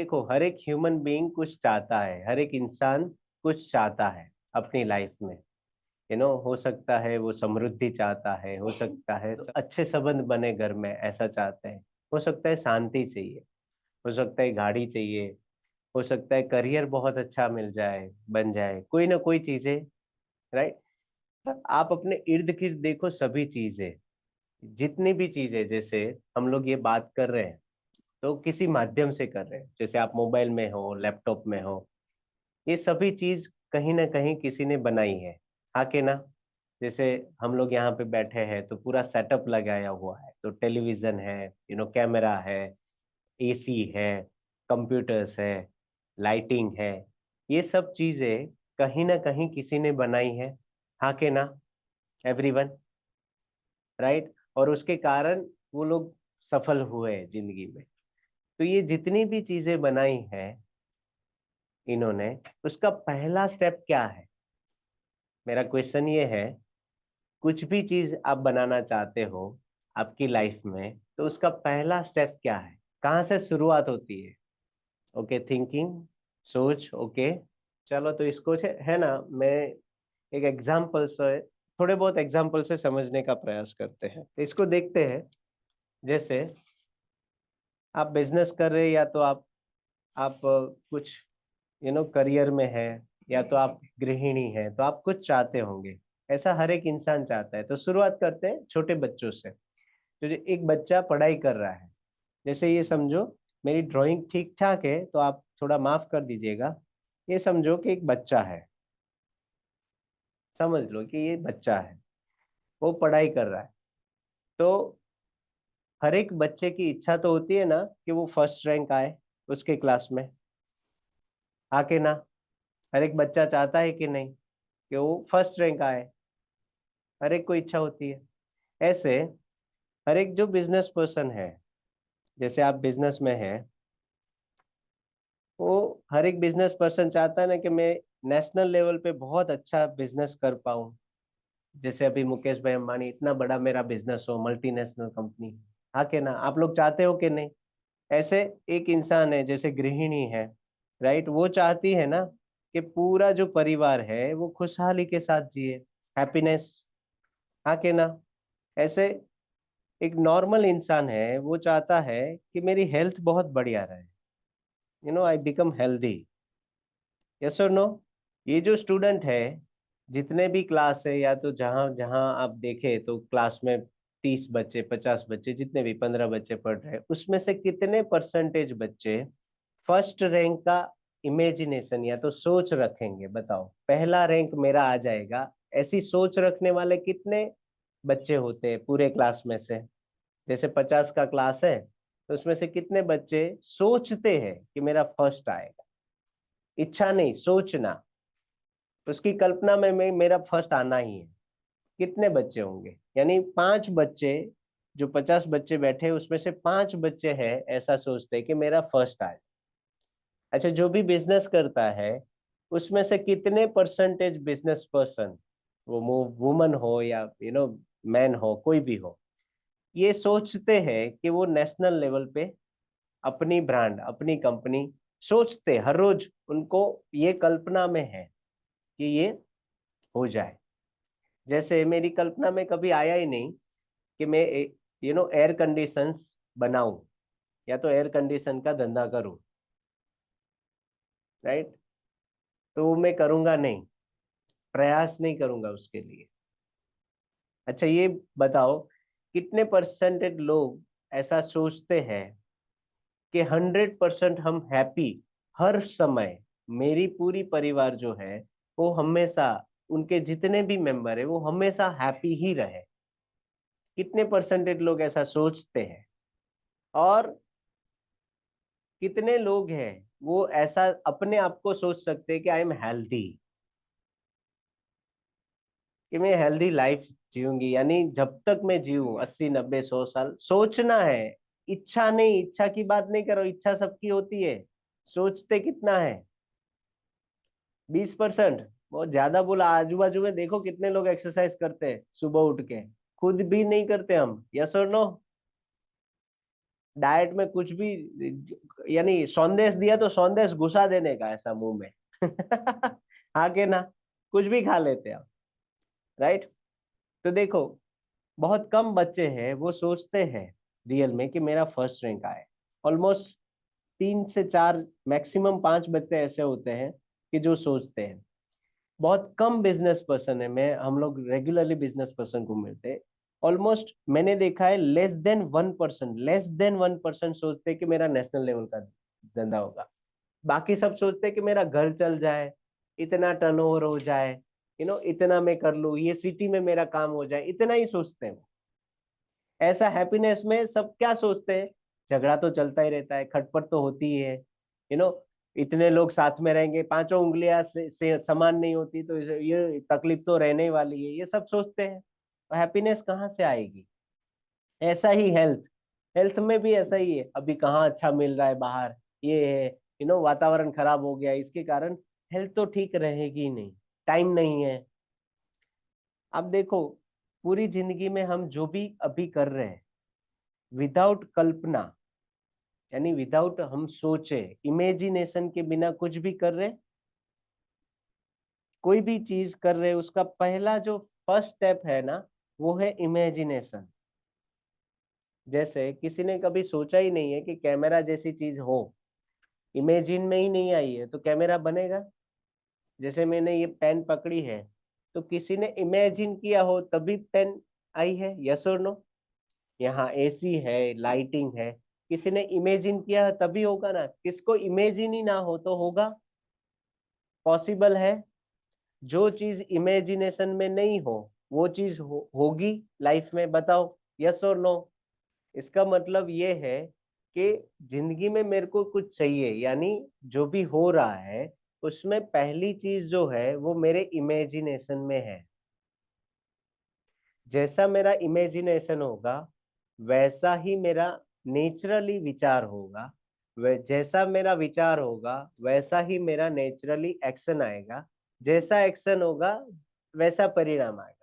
देखो, हर एक human being कुछ चाहता है, हर एक इंसान कुछ चाहता है अपनी लाइफ में। हो सकता है वो समृद्धि चाहता है, हो सकता है अच्छे संबंध बने घर में, ऐसा चाहते हैं। हो सकता है शांति चाहिए, हो सकता है गाड़ी चाहिए, हो सकता है करियर बहुत अच्छा मिल जाए, बन जाए, कोई ना कोई चीजें। राइट। आप अपने इर्द गिर्द देखो, सभी चीजें, जितनी भी चीजें, जैसे हम लोग ये बात कर रहे हैं तो किसी माध्यम से कर रहे हैं, जैसे आप मोबाइल में हो, लैपटॉप में हो, ये सभी चीज कहीं ना कहीं किसी ने बनाई है। हाँ के ना। जैसे हम लोग यहाँ पे बैठे हैं तो पूरा सेटअप लगाया हुआ है, तो टेलीविजन है, कैमरा है, एसी है, कंप्यूटर्स है, लाइटिंग है, ये सब चीजें कहीं ना कहीं किसी ने बनाई है। हाँ के ना, एवरीवन। राइट। और उसके कारण वो लोग सफल हुए जिंदगी में। तो ये जितनी भी चीजें बनाई हैं इन्होंने, उसका पहला स्टेप क्या है? मेरा क्वेश्चन ये है, कुछ भी चीज आप बनाना चाहते हो आपकी लाइफ में, तो उसका पहला स्टेप क्या है? कहाँ से शुरुआत होती है? ओके, थिंकिंग, सोच। ओके, चलो तो इसको है ना, मैं एक एग्जाम्पल से, थोड़े बहुत एग्जाम्पल से समझने का प्रयास करते हैं। तो इसको देखते हैं। जैसे आप बिजनेस कर रहे हैं, या तो आप कुछ करियर में है, या तो आप गृहिणी है, तो आप कुछ चाहते होंगे। ऐसा हर एक इंसान चाहता है। तो शुरुआत करते हैं छोटे बच्चों से। तो जो एक बच्चा पढ़ाई कर रहा है, जैसे ये समझो, मेरी ड्राइंग ठीक ठाक है तो आप थोड़ा माफ कर दीजिएगा। ये समझो कि एक बच्चा है, समझ लो कि ये बच्चा है, वो पढ़ाई कर रहा है। तो हर एक बच्चे की इच्छा तो होती है ना कि वो फर्स्ट रैंक आए उसके क्लास में। आके ना, हर एक बच्चा चाहता है कि नहीं कि वो फर्स्ट रैंक आए? हर एक को इच्छा होती है। ऐसे हर एक जो बिजनेस पर्सन है, जैसे आप बिजनेस में है, वो हर एक बिजनेस पर्सन चाहता है ना कि मैं नेशनल लेवल पे बहुत अच्छा बिजनेस कर पाऊं। जैसे अभी मुकेश भाई अंबानी, इतना बड़ा मेरा बिजनेस हो, मल्टीनेशनल कंपनी। हाँ के ना, आप लोग चाहते हो कि नहीं? ऐसे एक इंसान है, जैसे गृहिणी है, राइट, वो चाहती है ना कि पूरा जो परिवार है वो खुशहाली के साथ जिए, हैप्पीनेस। हाँ के ना। ऐसे एक नॉर्मल इंसान है, वो चाहता है कि मेरी हेल्थ बहुत बढ़िया रहे, आई बिकम हेल्दी। यस और नो? ये जो स्टूडेंट है, जितने भी क्लास है, या तो जहाँ जहाँ आप देखें तो क्लास में 30 बच्चे, 50 बच्चे, जितने भी 15 बच्चे पढ़ रहे हैं, उसमें से कितने परसेंटेज बच्चे फर्स्ट रैंक का इमेजिनेशन या तो सोच रखेंगे? बताओ, पहला रैंक मेरा आ जाएगा, ऐसी सोच रखने वाले कितने बच्चे होते हैं पूरे क्लास में से? जैसे 50 का क्लास है, तो उसमें से कितने बच्चे सोचते हैं कि मेरा फर्स्ट आएगा? इच्छा नहीं, सोचना। उसकी कल्पना में मेरा फर्स्ट आना ही है। कितने बच्चे होंगे? यानी 5 बच्चे, जो 50 बच्चे बैठे हैं, उसमें से 5 बच्चे हैं ऐसा सोचते हैं कि मेरा फर्स्ट आए। अच्छा, जो भी बिजनेस करता है, उसमें से कितने परसेंटेज बिजनेस पर्सन, वो वुमन हो या मैन हो, कोई भी हो, ये सोचते हैं कि वो नेशनल लेवल पे अपनी ब्रांड, अपनी कंपनी, सोचते हर रोज, उनको ये कल्पना में है कि ये हो जाए। जैसे मेरी कल्पना में कभी आया ही नहीं कि मैं एयर कंडीशंस बनाऊं, या तो एयर कंडीशन का धंधा करूं। राइट। तो वो मैं करूंगा नहीं, प्रयास नहीं करूंगा उसके लिए। अच्छा, ये बताओ, कितने परसेंटेज लोग ऐसा सोचते हैं कि 100% हम हैप्पी हर समय, मेरी पूरी परिवार जो है वो हमेशा, उनके जितने भी मेंबर है वो हमेशा हैप्पी ही रहे? कितने परसेंटेज लोग ऐसा सोचते हैं? और कितने लोग हैं वो ऐसा अपने आप को सोच सकते हैं कि आई एम हेल्दी, कि मैं हेल्दी लाइफ जीऊंगी? यानी जब तक मैं जीऊँ, 80 90 100 साल, सोचना है। इच्छा नहीं, इच्छा की बात नहीं करो, इच्छा सबकी होती है। सोचते कितना है? 20%? बहुत ज्यादा बोला। आजू बाजू में देखो कितने लोग एक्सरसाइज करते हैं सुबह उठ के, खुद भी नहीं करते हम। यस और नो? डाइट में कुछ भी, यानी सौंदेश दिया तो सौंदेश घुसा देने का ऐसा मुंह में। हाँ के ना, कुछ भी खा लेते हैं आप, राइट। तो देखो, बहुत कम बच्चे हैं वो सोचते हैं रियल में कि मेरा फर्स्ट रैंक आए। ऑलमोस्ट 3 से 4, मैक्सिमम 5 बच्चे ऐसे होते हैं कि जो सोचते हैं। बहुत कम बिजनेस पर्सन है, मैं हम लोग रेगुलरली बिजनेस पर्सन को मिलते हैं, ऑलमोस्ट मैंने देखा है लेस देन 1% सोचते हैं कि मेरा नेशनल लेवल का धंधा होगा। बाकी सब सोचते हैं कि मेरा घर चल जाए, इतना टर्नओवर हो जाए, इतना मैं कर लूँ, ये सिटी में मेरा काम हो जाए, इतना ही सोचते हैं। ऐसा हैप्पीनेस में सब क्या सोचते हैं, झगड़ा तो चलता ही रहता है, खटपट तो होती ही है, यू नो इतने लोग साथ में रहेंगे, पांचों उंगलियां से समान नहीं होती, तो ये तकलीफ तो रहने ही वाली है, ये सब सोचते हैं। तो हैप्पीनेस कहाँ से आएगी। ऐसा ही हेल्थ, हेल्थ में भी ऐसा ही है, अभी कहाँ अच्छा मिल रहा है बाहर, ये है, वातावरण खराब हो गया, इसके कारण हेल्थ तो ठीक रहेगी ही नहीं, टाइम नहीं है। अब देखो, पूरी जिंदगी में हम जो भी अभी कर रहे हैं, विदाउट कल्पना, यानी विदाउट हम सोचे, इमेजिनेशन के बिना कुछ भी कर रहे, कोई भी चीज कर रहे, उसका पहला जो फर्स्ट स्टेप है ना, वो है इमेजिनेशन। जैसे किसी ने कभी सोचा ही नहीं है कि कैमरा जैसी चीज हो, इमेजिन में ही नहीं आई है, तो कैमरा बनेगा। जैसे मैंने ये पेन पकड़ी है, तो किसी ने इमेजिन किया हो तभी पेन आई है, यस और नो। यहाँ एसी है, लाइटिंग है, किसी ने इमेजिन किया है तभी होगा ना, किसको इमेजिन ही ना हो तो होगा, पॉसिबल है। जो चीज इमेजिनेशन में नहीं हो, वो चीज होगी लाइफ में, बताओ, यस और नो। इसका मतलब ये है कि जिंदगी में मेरे को कुछ चाहिए, यानी जो भी हो रहा है उसमें पहली चीज जो है वो मेरे इमेजिनेशन में है। जैसा मेरा इमेजिनेशन होगा वैसा ही मेरा नेचुरली विचार होगा, जैसा मेरा विचार होगा वैसा ही मेरा नेचुरली एक्शन आएगा, जैसा एक्शन होगा वैसा परिणाम आएगा।